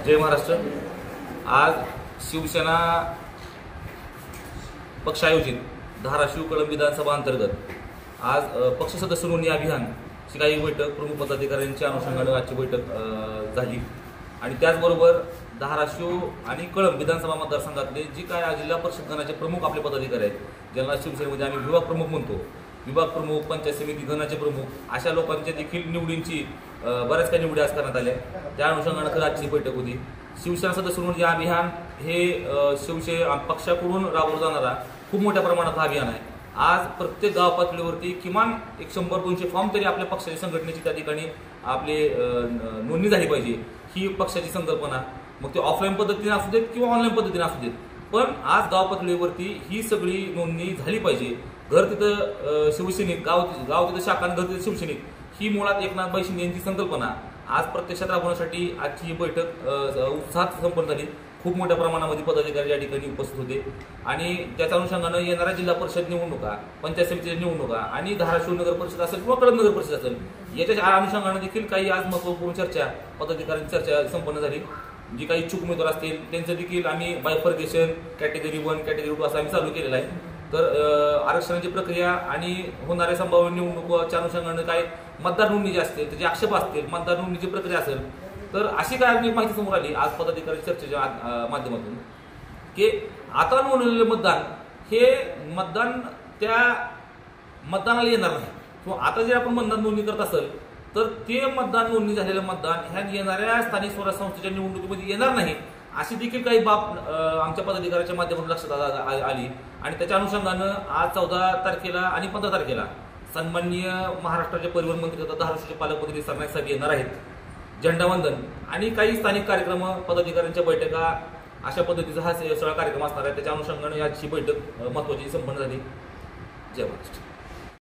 जय महाराष्ट्र। आज शिवसेना पक्ष आयोजित धाराशिव कळंब विधानसभा अंतर्गत आज पक्ष सदस्य नोंदणी अभियान ची काही बैठक प्रमुख पदाधिकाऱ्यांच्या अनुषंगाने आजची बैठक झाली आणि त्याचबरोबर धाराशिव आणि कळंब विधानसभा मतदारसंघातले जी काय जिल्हा परिषद गणाचे प्रमुख आपले पदाधिकारी आहेत, ज्यांना शिवसेनेमध्ये आम्ही विभाग प्रमुख म्हणतो, विभाग प्रमुख, पंचायत समिती गणाचे प्रमुख अशा लोकांच्या देखील निवडींची बऱ्याच काही निवडी आज करण्यात आल्या। त्या अनुषंगाने आजची बैठक होती। शिवसेना सदस्य नोंदणी अभियान हे शिवसेना पक्षाकडून राबवलं जाणारा खूप मोठ्या प्रमाणात हा अभियान आहे। आज प्रत्येक गाव पातळीवरती किमान 100-200 फॉर्म तरी आपल्या पक्षाच्या संघटनेची त्या ठिकाणी आपले नोंदणी झाली पाहिजे, ही पक्षाची संकल्पना। मग ते ऑफलाईन पद्धतीने असू देत किंवा ऑनलाईन पद्धतीने असू देत, पण आज गाव पातळीवरती ही सगळी नोंदणी झाली पाहिजे। घर तिथं शिवसैनिक, गाव तिथं शाखा, घर तिथं शिवसैनिक, ही मुळात एकनाथ शिंदे यांची संकल्पना आज प्रत्यक्षात राबवण्यासाठी आजची ही बैठक उत्साहात संपन्न झाली। खूप मोठ्या प्रमाणामध्ये पदाधिकारी या ठिकाणी उपस्थित होते आणि त्याच्या अनुषंगानं येणाऱ्या जिल्हा परिषद निवडणुका, पंचायत समितीच्या निवडणुका आणि धाराशिव नगर परिषद असेल किंवा कळंब नगर परिषद असेल, याच्या अनुषंगानं देखील काही आज महत्त्वपूर्ण चर्चा, पदाधिकाऱ्यांची चर्चा संपन्न झाली। जी काही इच्छुक उमेदवार असतील त्यांचं देखील आम्ही बायफर्गेशन, कॅटेगरी 1, कॅटेगरी 2 असं आम्ही चालू केलेलं आहे। तर आरक्षणाची प्रक्रिया आणि होणाऱ्या संभाव्य निवडणुकीच्या अनुषंगाने काय मतदार नोंदणी जे असतील, त्याचे आक्षेप असतील, मतदार नोंदणीची प्रक्रिया असेल, तर अशी काय माहिती समोर आली आज पदाधिकारी चर्चेच्या माध्यमातून की आता नोंदवलेले मतदान हे मतदान त्या मतदानाला येणार नाही, किंवा आता जे आपण मतदान नोंदणी करत असेल तर ते मतदान नोंदणी झालेलं मतदान ह्या येणाऱ्या स्थानिक स्वराज्य संस्थेच्या निवडणुकीमध्ये येणार नाही, अशी देखील काही बाब आमच्या पदाधिकाऱ्याच्या माध्यमातून लक्षात आली। आणि त्याच्या अनुषंगानं आज 14 तारखेला आणि 15 तारखेला सन्माननीय महाराष्ट्राचे परिवहन मंत्री तथा धाराशिवचे पालकमंत्री सरनाईक साहेब येणार आहेत। झेंडावंदन आणि काही स्थानिक कार्यक्रम, पदाधिकाऱ्यांच्या बैठका, अशा पद्धतीचा हा सगळा कार्यक्रम असणार आहे। त्याच्या अनुषंगाने याची बैठक महत्त्वाची संपन्न झाली। जय महाराष्ट्र।